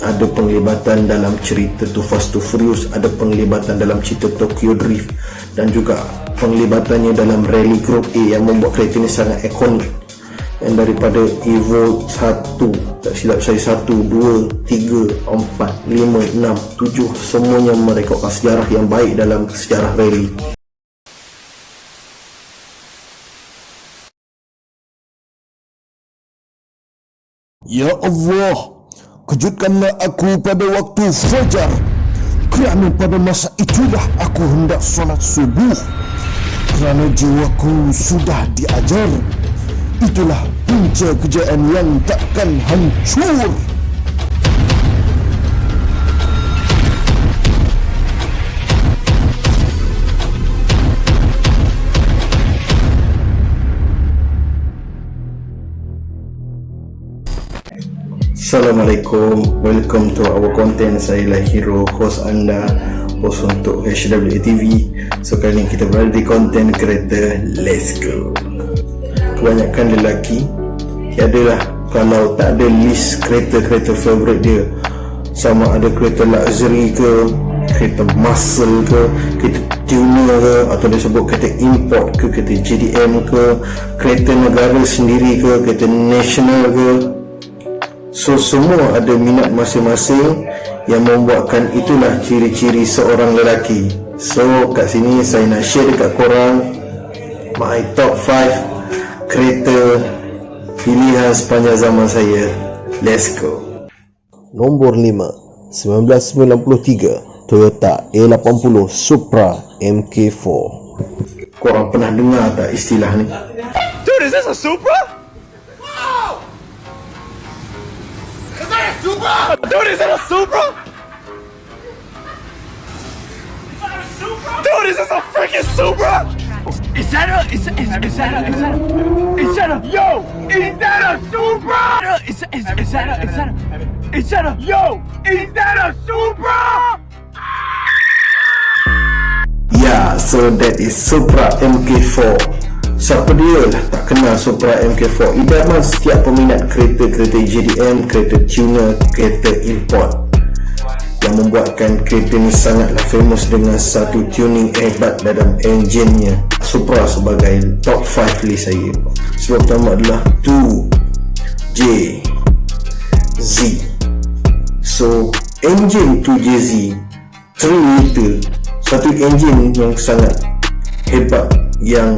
ada penglibatan dalam cerita Too Fast Too Furious, ada penglibatan dalam cerita Tokyo Drift, dan juga penglibatannya dalam Rally Group A yang membuat kereta ini sangat ikonik. Yang daripada Evo 1, tak silap saya, 1, 2, 3, 4, 5, 6, 7, semuanya merekodkan sejarah yang baik dalam sejarah rally. Ya Allah, kejutkanlah aku pada waktu fajar, kerana pada masa itulah aku hendak solat subuh, kerana jiwaku sudah diajar. Itulah punca kejayaan yang takkan hancur. Assalamualaikum, welcome to our content. Saya lah Hero, host anda, host untuk HWA TV. So kali ni kita berada di konten kereta Let's Go. Kebanyakan lelaki tiadalah kalau tak ada list kereta-kereta favourite dia, sama ada kereta luxury ke, kereta muscle ke, kereta tuner ke, atau dia sebut kereta import ke, kereta JDM ke, kereta negara sendiri ke, kereta national ke. So semua ada minat masing-masing yang membuatkan itulah ciri-ciri seorang lelaki. So kat sini saya nak share dekat korang my top 5 kereta pilihan sepanjang zaman saya. Let's go. Nombor 5, 1993 Toyota A80 Supra MK4. Korang pernah dengar tak istilah ni? Dude, is this a Supra? Dude, is it a Supra? Dude, is this a freaking Supra? Is that a yo? Is that a Supra? Yo? Is that a Supra? Ya, so that is Supra MK4. Siapa dia lah tak kenal Supra MK4? Idaman setiap peminat kereta-kereta JDM, kereta tuner, kereta import, yang membuatkan kereta ni sangatlah famous dengan satu tuning hebat dalam enjinnya. Supra sebagai top 5 list saya. Sebab pertama adalah 2JZ. So enjin 2JZ 3 liter, satu enjin yang sangat hebat yang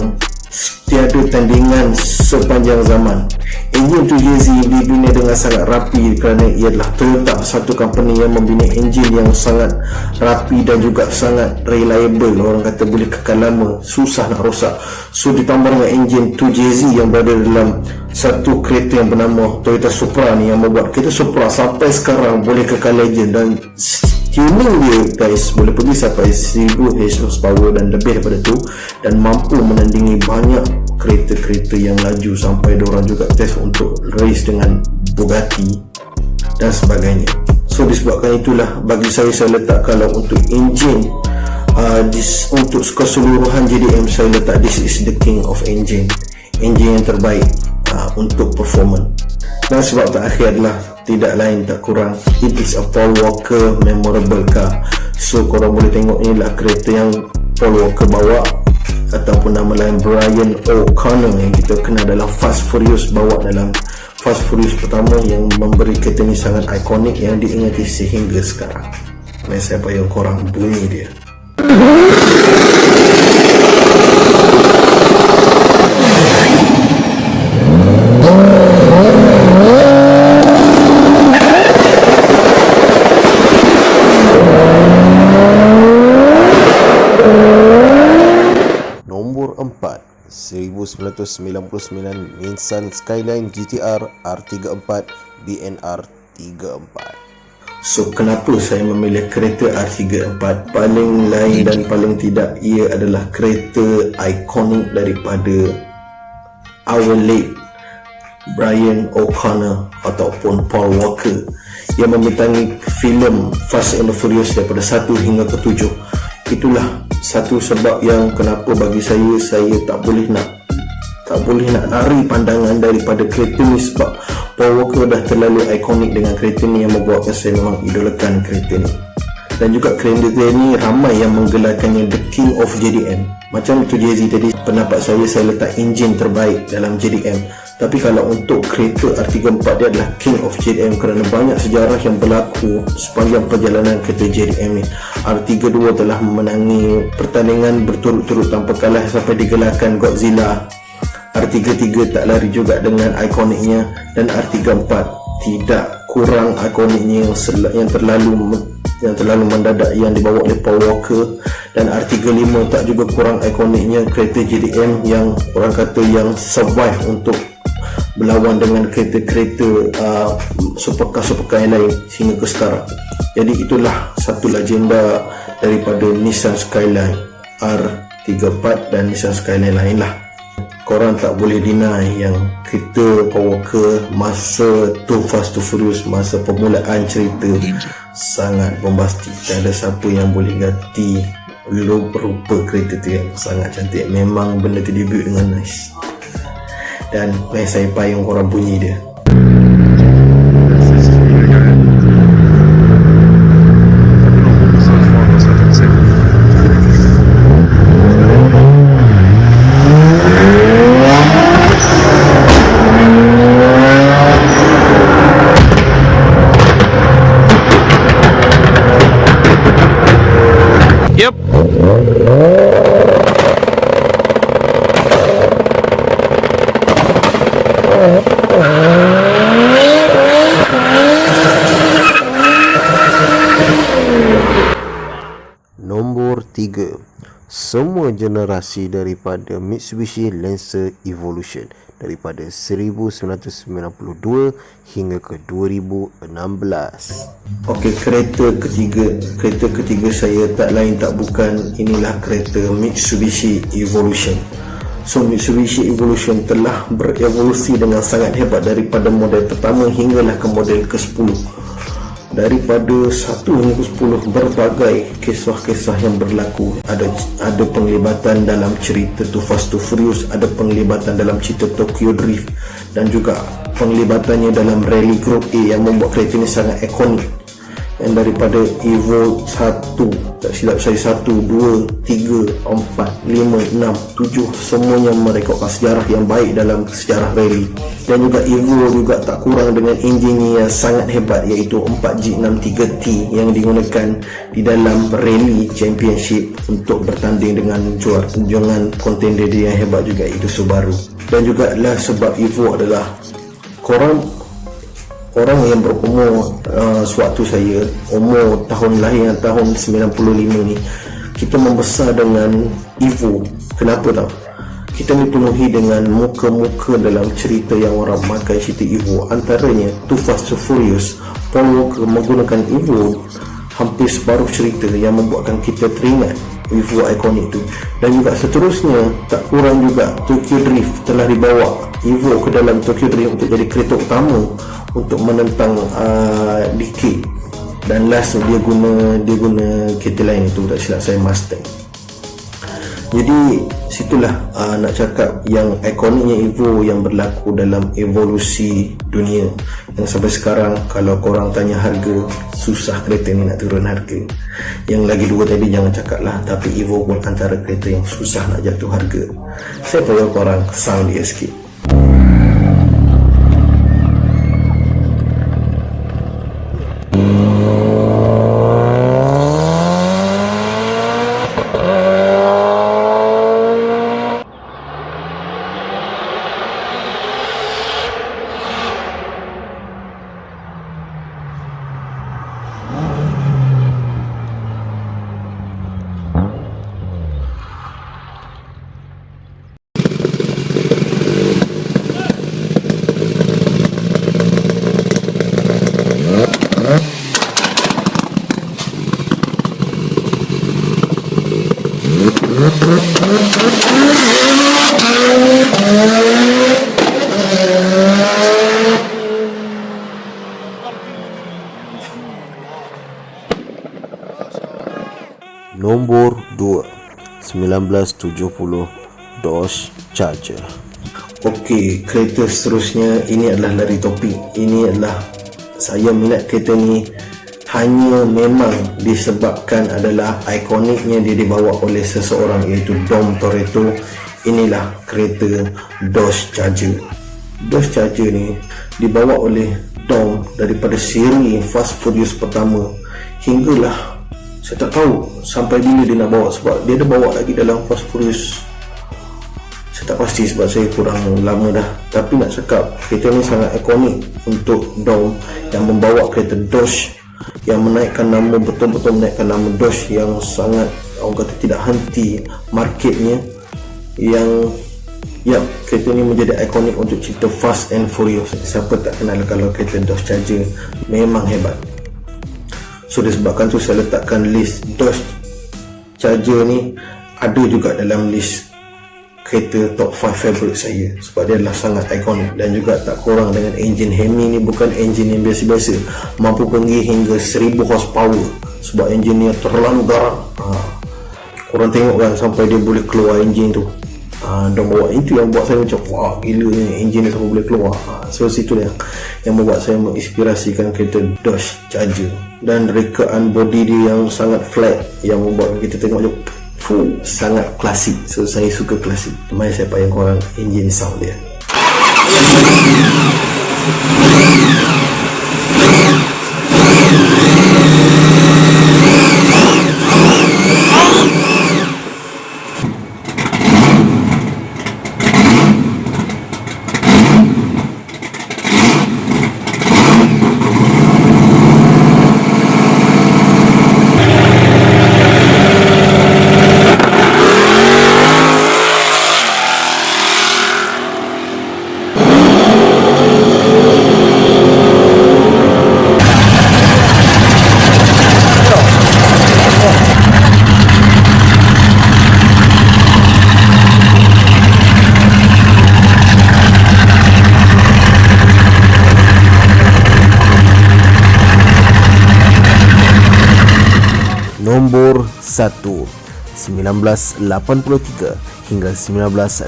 tiada tandingan sepanjang zaman. Enjin 2JZ dibina dengan sangat rapi kerana ia adalah Toyota, satu company yang membina enjin yang sangat rapi dan juga sangat reliable. Orang kata boleh kekal lama, susah nak rosak. So ditambah dengan enjin 2JZ yang berada dalam satu kereta yang bernama Toyota Supra ni, yang membuat kereta Supra sampai sekarang boleh kekal legend. Dan tuning dia guys boleh pergi sampai 1000 horsepower dan lebih daripada tu, dan mampu menandingi banyak kereta-kereta yang laju, sampai diorang juga test untuk race dengan Bugatti dan sebagainya. So disebabkan itulah bagi saya letak, kalau untuk engine untuk keseluruhan JDM, saya letak this is the king of engine yang terbaik untuk performance. Dan sebab terakhir adalah tidak lain tak kurang, it is a Paul Walker memorable car. So korang boleh tengok inilah kereta yang Paul Walker bawa, ataupun nama lain Brian O'Connor, yang kita kenal dalam Fast Furious, bawa dalam Fast Furious pertama, yang memberi kereta ni sangat ikonik yang diingati sehingga sekarang. Saya payah korang bunyi dia. Nombor 4, 1999 Nissan Skyline GTR R34 BNR 34. So kenapa saya memilih kereta R34? Paling lain dan paling tidak, ia adalah kereta ikonik daripada our late Brian O'Connor ataupun Paul Walker, yang membintangi filem Fast and the Furious daripada 1 hingga ke 7. Itulah satu sebab yang kenapa bagi saya tak boleh nak lari pandangan daripada kereta ni, sebab Paul Walker dah terlalu ikonik dengan kereta ni yang membuatkan saya memang idolakan kereta ni. Dan juga kereta ni ramai yang menggelarkannya The King of JDM. Macam itu Jay-Z tadi, pendapat saya letak enjin terbaik dalam JDM. Tapi kalau untuk kereta R34, dia adalah King of JDM kerana banyak sejarah yang berlaku sepanjang perjalanan kereta JDM ni. R32 telah memenangi pertandingan berturut-turut tanpa kalah sampai digelarkan Godzilla. R33 tak lari juga dengan ikoniknya, dan R34 tidak kurang ikoniknya yang terlalu mendadak yang dibawa oleh Paul Walker. Dan R35 tak juga kurang ikoniknya, kereta JDM yang orang kata yang survive untuk berlawan dengan kereta-kereta supercar yang lain sehingga ke sekarang. Jadi itulah satu legenda daripada Nissan Skyline R34 dan Nissan Skyline lain lah. Korang tak boleh deny yang kereta Paul Walker masa Too Fast Too Furious, masa permulaan cerita, sangat bombastik. Tak ada siapa yang boleh ganti rupa kereta tu yang sangat cantik. Memang benda tu dibuat dengan nice. Dan saya payung korang bunyi dia. Nombor 3. Semua generasi daripada Mitsubishi Lancer Evolution daripada 1992 hingga ke 2016. Okey, kereta ketiga saya tak lain tak bukan, inilah kereta Mitsubishi Evolution. So Mitsubishi Evolution telah berevolusi dengan sangat hebat daripada model pertama hinggalah ke model ke-10. Daripada 1 hingga 10, berbagai kisah-kisah yang berlaku. Ada penglibatan dalam cerita Too Fast Too Furious, ada penglibatan dalam cerita Tokyo Drift, dan juga penglibatannya dalam Rally Group A yang membuat kereta ini sangat ikonik. Dan daripada Evo 1, tak silap saya, 1, 2, 3, 4, 5, 6, 7, semuanya merekodkan sejarah yang baik dalam sejarah rally. Dan juga Evo juga tak kurang dengan enjinnya yang sangat hebat, iaitu 4G63T yang digunakan di dalam Rally Championship untuk bertanding dengan kontender dia yang hebat juga, iaitu Subaru. Dan juga lah sebab Evo adalah orang yang berumur sewaktu saya, umur tahun lahir tahun 95 ni, kita membesar dengan Evo. Kenapa tau? Kita dipenuhi dengan muka-muka dalam cerita yang orang makan cerita Evo. Antaranya Too Fast Too Furious, Paul Walker menggunakan Evo hampir separuh cerita yang membuatkan kita teringat Evo ikonik tu. Dan juga seterusnya, tak kurang juga Tokyo Drift telah dibawa Evo ke dalam Tokyo Drift untuk jadi kereta utama untuk menentang DK. Dan last dia guna kereta lain, itu tak silap saya Mustang. Jadi situlah nak cakap yang ikoniknya Evo yang berlaku dalam evolusi dunia, yang sampai sekarang kalau korang tanya harga, susah kereta ni nak turun harga. Yang lagi dua tadi jangan cakap lah, tapi Evo pun antara kereta yang susah nak jatuh harga. Saya tahu korang sound dia sikit. Nombor 2. 1970 Dodge Charger. Okey, kereta seterusnya ini adalah lari topik. Ini adalah saya minat kereta ni hanya memang disebabkan adalah ikoniknya dia dibawa oleh seseorang, iaitu Dom Toretto. Inilah kereta Dodge Charger. Dodge Charger ni dibawa oleh Dom daripada siri Fast Furious pertama hinggalah saya tak tahu sampai bila dia nak bawa, sebab dia ada bawa lagi dalam Fast Furious, saya tak pasti sebab saya kurang lama dah. Tapi nak cakap kereta ni sangat ikonik untuk Dom yang membawa kereta Dodge, yang menaikkan nama, betul-betul menaikkan nama Dodge yang sangat, orang kata, tidak henti marketnya. Yang kereta ni menjadi ikonik untuk cerita Fast and Furious. Siapa tak kenal kalau kereta Dodge Charger, memang hebat. So disebabkan tu saya letakkan list Dodge Charger ni ada juga dalam list kereta top 5 favorite saya, sebab dia adalah sangat ikonik dan juga tak kurang dengan enjin Hemi ni. Bukan enjin yang biasa-biasa, mampu pergi hingga 1000 horsepower sebab enjin ni terlalu garang. Korang tengok kan sampai dia boleh keluar enjin tu. Dan bawa itu yang buat saya macam wah gila ni, enjin dia sampai boleh keluar. So situ yang membuat saya menginspirasikan kereta Dodge Charger. Dan rekaan body dia yang sangat flat yang membuat kita tengok macam sangat klasik. So saya suka klasik. Mari saya payang korang engine sound dia. Nombor 1, 1983 hingga 1985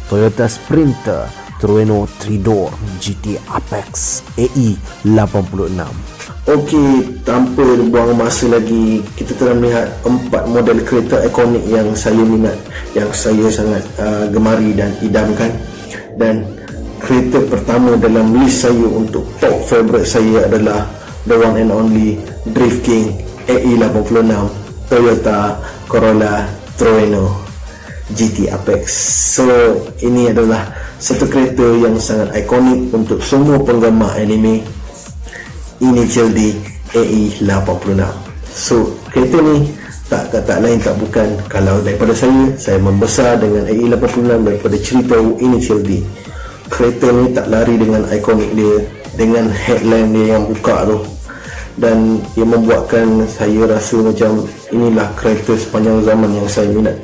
Toyota Sprinter Trueno 3-door GT Apex AE86. Okey, tanpa buang masa lagi, kita telah melihat 4 model kereta ikonik yang saya minat, yang saya sangat gemari dan idamkan. Dan kereta pertama dalam list saya untuk top favorite saya adalah the one and only Drift King AE86 Toyota Corolla Trueno GT Apex. So ini adalah satu kereta yang sangat ikonik untuk semua penggemar anime. Initial D AE86. So kereta ni tak lain tak bukan, kalau daripada saya membesar dengan AE86 daripada cerita Initial D. Kereta ni tak lari dengan ikonik dia, dengan headlamp dia yang buka tu, dan ia membuatkan saya rasa macam inilah kereta sepanjang zaman yang saya minat,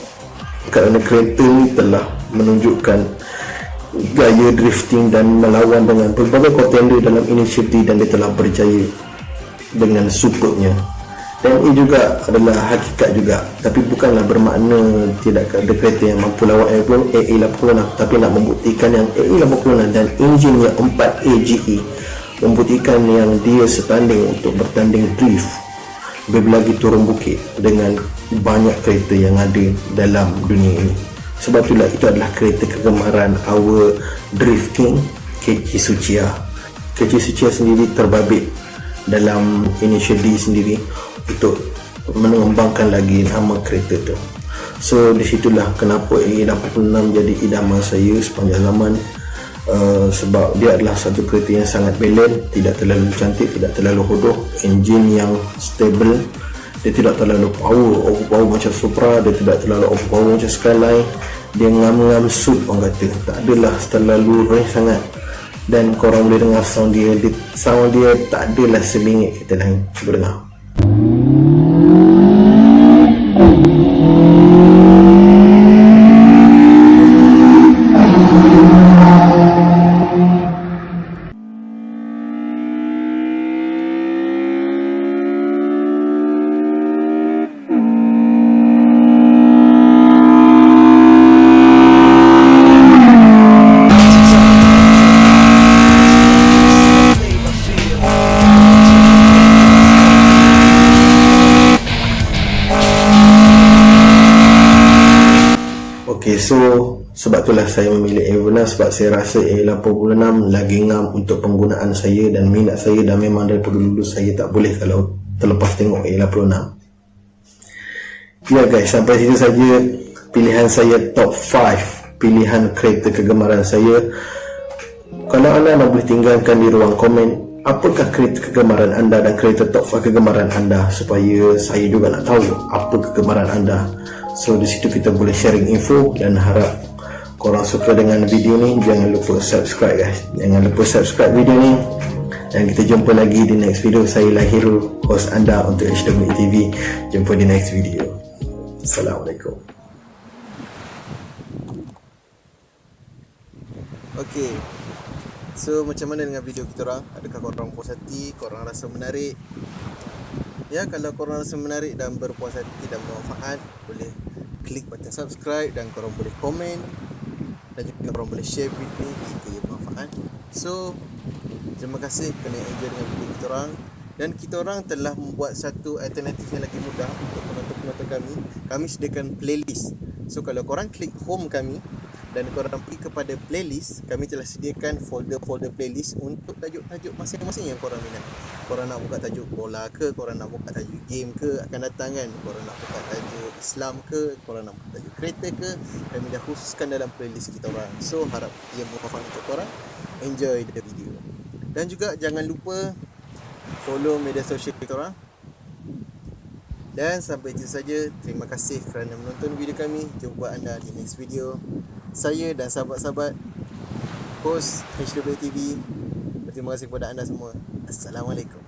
kerana kereta ni telah menunjukkan gaya drifting dan melawan dengan pelbagai kontender dalam inisiatif, dan dia telah berjaya dengan superbnya. Dan ini juga adalah hakikat juga, tapi bukanlah bermakna tidak ada kereta yang mampu lawan AE86, tapi nak membuktikan yang AE86 dan enjinnya 4 AGE membuktikan yang dia setanding untuk bertanding drift, lebih lagi turun bukit dengan banyak kereta yang ada dalam dunia ini. Sebab itulah itu adalah kereta kegemaran our Drift King Keiichi Tsuchiya. Keiichi Tsuchiya sendiri terbabit dalam Initial D sendiri untuk mengembangkan lagi nama kereta tu. So disitulah kenapa AE86 jadi idaman saya sepanjang zaman. Sebab dia adalah satu kereta yang sangat balance, tidak terlalu cantik, tidak terlalu hodoh, enjin yang stable, dia tidak terlalu overpower macam Supra, dia tidak terlalu overpower macam Skyline, dia ngam-ngam suit orang kata, tak adalah terlalu range sangat. Dan korang boleh dengar sound dia tak adalah sebingit kereta lain. Cuba dengar. Okay, so sebab itulah saya memilih A1 sebab saya rasa A86 lagi ngam untuk penggunaan saya dan minat saya, dan memang daripada dulu saya tak boleh kalau terlepas tengok A86. Ya guys, sampai situ saja pilihan saya top 5 pilihan kereta kegemaran saya. Kalau anda nak boleh tinggalkan di ruang komen apakah kereta kegemaran anda dan kereta top 5 kegemaran anda, supaya saya juga nak tahu apa kegemaran anda. So di situ kita boleh sharing info, dan harap korang suka dengan video ni. Jangan lupa subscribe guys, jangan lupa subscribe video ni, dan kita jumpa lagi di next video. Saya Lahirul, host anda untuk HWE TV. Jumpa di next video. Assalamualaikum. Okay, so macam mana dengan video kita orang? Adakah korang puas hati? Korang rasa menarik? Ya, kalau korang rasa menarik dan berpuas hati dan bermanfaat, boleh klik button subscribe, dan korang boleh komen, dan juga korang boleh share video ni jika ia bermanfaat. So, terima kasih kerana enjoy dengan video kita orang. Dan kita orang telah membuat satu alternatif yang lagi mudah untuk penonton-penonton kami. Kami sediakan playlist. So, kalau korang klik home kami dan korang pergi kepada playlist, kami telah sediakan folder-folder playlist untuk tajuk-tajuk masing-masing yang korang minat. Korang nak buka tajuk bola ke, korang nak buka tajuk game ke, akan datang kan. Korang nak buka tajuk Islam ke, korang nak buka tajuk kereta ke, kami dah khususkan dalam playlist kita orang. So harap ia bermanfaat untuk korang. Enjoy the video. Dan juga jangan lupa follow media sosial kita orang. Dan sampai itu saja. Terima kasih kerana menonton video kami. Jumpa anda di next video. Saya dan sahabat-sahabat host HWE TV, berterima kasih kepada anda semua. Assalamualaikum.